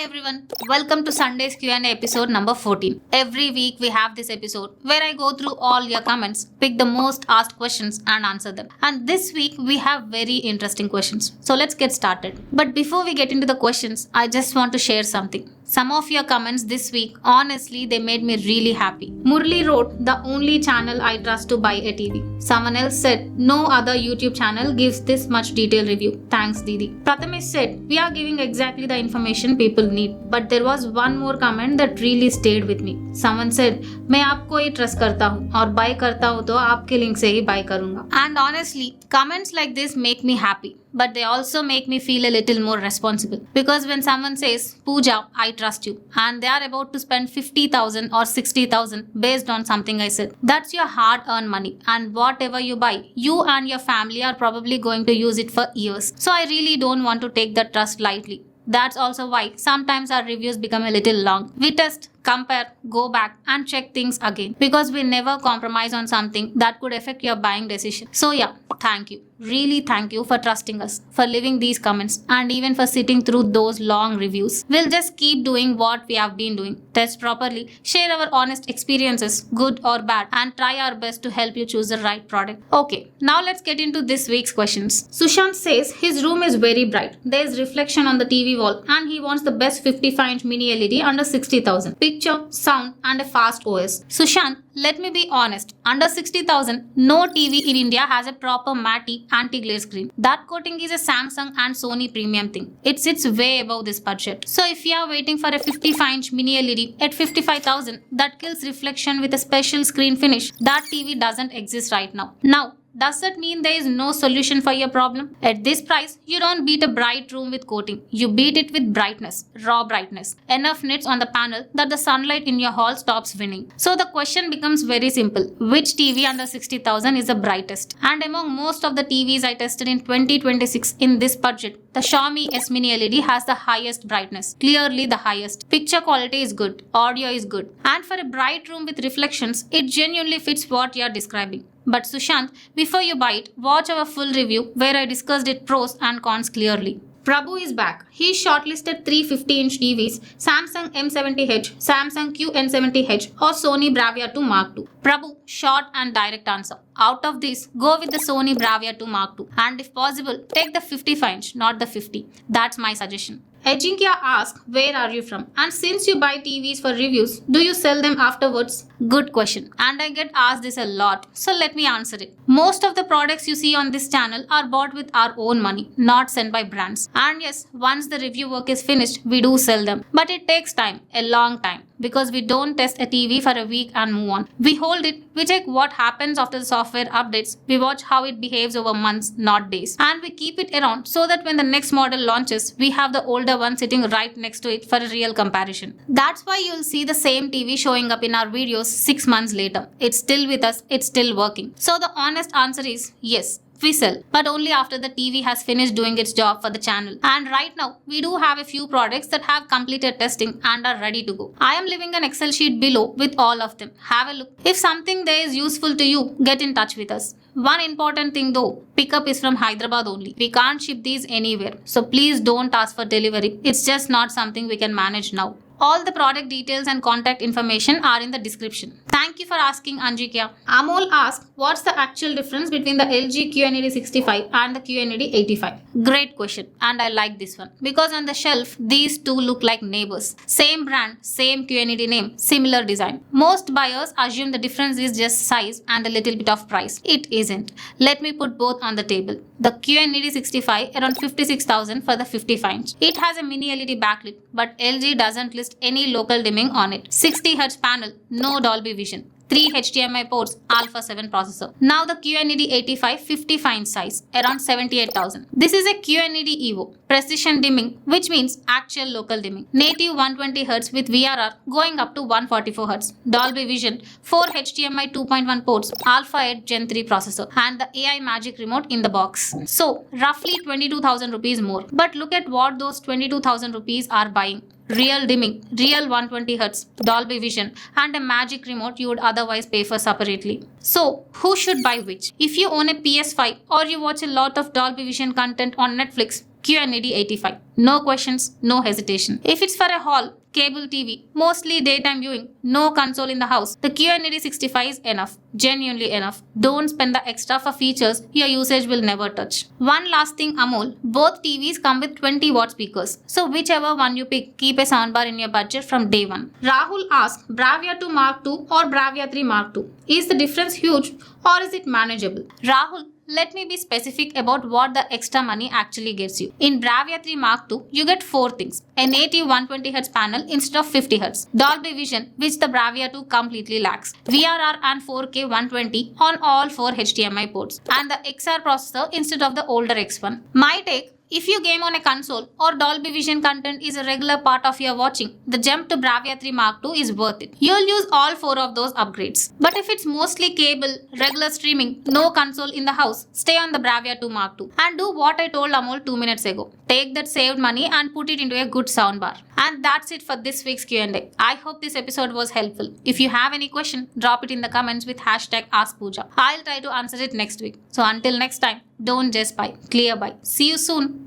everyone, welcome to Sunday's Q&A episode number 14. Every week we have this episode where I go through all your comments, pick the most asked questions and answer them. And this week we have very interesting questions. So let's get started. But before we get into the questions, I just want to share something. Some of your comments this week, honestly, they made me really happy. Murli wrote, the only channel I trust to buy a TV. Someone else said, no other YouTube channel gives this much detailed review. Thanks, Didi. Prathamesh said, we are giving exactly the information people need. But there was one more comment that really stayed with me. Someone said, मैं आपको ही trust करता हूँ और buy करता हूँ तो आपके link से ही buy करूँगा. And honestly, comments like this make me happy. But they also make me feel a little more responsible. Because when someone says, Pooja, I trust you, and they are about to spend 50,000 or 60,000 based on something I said, that's your hard-earned money. And whatever you buy, you and your family are probably going to use it for years. So I really don't want to take that trust lightly. That's also why sometimes our reviews become a little long. We test, compare, go back and check things again because we never compromise on something that could affect your buying decision. So yeah, thank you. Really thank you for trusting us, for leaving these comments and even for sitting through those long reviews. We'll just keep doing what we have been doing. Test properly, share our honest experiences, good or bad, and try our best to help you choose the right product. Okay, now let's get into this week's questions. Sushant says his room is very bright. There's reflection on the TV wall and he wants the best 55-inch mini LED under 60,000. Picture, sound and a fast OS. Sushant, let me be honest. Under 60,000, no TV in India has a proper matte anti-glare screen. That coating is a Samsung and Sony premium thing. It sits way above this budget. So if you are waiting for a 55-inch mini LED at 55,000 that kills reflection with a special screen finish, that TV doesn't exist right now. Now, does that mean there is no solution for your problem? At this price, you don't beat a bright room with coating. You beat it with brightness, raw brightness. Enough nits on the panel that the sunlight in your hall stops winning. So the question becomes very simple. Which TV under 60,000 is the brightest? And among most of the TVs I tested in 2026 in this budget, the Xiaomi S Mini LED has the highest brightness. Clearly the highest. Picture quality is good. Audio is good. And for a bright room with reflections, it genuinely fits what you are describing. But Sushant, before you buy it, watch our full review where I discussed its pros and cons clearly. Prabhu is back. He shortlisted 3 50-inch TVs, Samsung M70H, Samsung QN70H or Sony Bravia 2 Mark II. Prabhu, short and direct answer. Out of this, go with the Sony Bravia 2 Mark II and if possible, take the 55-inch, not the 50. That's my suggestion. Ajinkya asks, where are you from? And since you buy TVs for reviews, do you sell them afterwards? Good question. And I get asked this a lot. So let me answer it. Most of the products you see on this channel are bought with our own money, not sent by brands. And yes, once the review work is finished, we do sell them. But it takes time, a long time. Because we don't test a TV for a week and move on. We hold it, we check what happens after the software updates, we watch how it behaves over months, not days. And we keep it around so that when the next model launches, we have the older one sitting right next to it for a real comparison. That's why you'll see the same TV showing up in our videos 6 months later. It's still with us, it's still working. So the honest answer is yes. We sell, but only after the TV has finished doing its job for the channel. And right now, we do have a few products that have completed testing and are ready to go. I am leaving an Excel sheet below with all of them. Have a look. If something there is useful to you, get in touch with us. One important thing though, pickup is from Hyderabad only. We can't ship these anywhere. So please don't ask for delivery. It's just not something we can manage now. All the product details and contact information are in the description. Thank you for asking, Anjikya. Amol asks, what's the actual difference between the LG QNED65 and the QNED85? Great question, and I like this one. Because on the shelf, these two look like neighbors. Same brand, same QNED name, similar design. Most buyers assume the difference is just size and a little bit of price. It isn't. Let me put both on the table. The QNED65 around 56,000 for the 55-inch. It has a mini LED backlit, but LG doesn't list any local dimming on it. 60Hz panel, no Dolby Vision. 3 HDMI ports, Alpha 7 processor. Now the QNED85 55-inch size, around 78,000. This is a QNED Evo, precision dimming, which means actual local dimming. Native 120Hz with VRR going up to 144Hz. Dolby Vision, 4 HDMI 2.1 ports, Alpha 8 Gen 3 processor, and the AI Magic Remote in the box. So, roughly 22,000 rupees more. But look at what those 22,000 rupees are buying. Real dimming, real 120Hz, Dolby Vision, and a magic remote you would otherwise pay for separately. So, who should buy which? If you own a PS5 or you watch a lot of Dolby Vision content on Netflix, QNED 85. No questions, no hesitation. If it's for a hall, cable TV, mostly daytime viewing, no console in the house, the QNED65 is enough. Genuinely enough. Don't spend the extra for features your usage will never touch. One last thing, Amol, both TVs come with 20 watt speakers. So whichever one you pick, keep a soundbar in your budget from day one. Rahul asks, Bravia 2 Mark II or Bravia 3 Mark II? Is the difference huge or is it manageable? Rahul, let me be specific about what the extra money actually gives you. In Bravia 3 Mark II, you get 4 things. A native 120Hz panel instead of 50Hz. Dolby Vision, which the Bravia 2 completely lacks. VRR and 4K 120 on all 4 HDMI ports. And the XR processor instead of the older X1. My take, if you game on a console or Dolby Vision content is a regular part of your watching, the jump to Bravia 3 Mark II is worth it. You'll use all 4 of those upgrades. But if it's mostly cable, regular streaming, no console in the house, stay on the Bravia 2 Mark II and do what I told Amol 2 minutes ago. Take that saved money and put it into a good soundbar. And that's it for this week's Q&A. I hope this episode was helpful. If you have any question, drop it in the comments with hashtag AskPooja. I'll try to answer it next week. So until next time, don't just buy, ClearBuy. See you soon.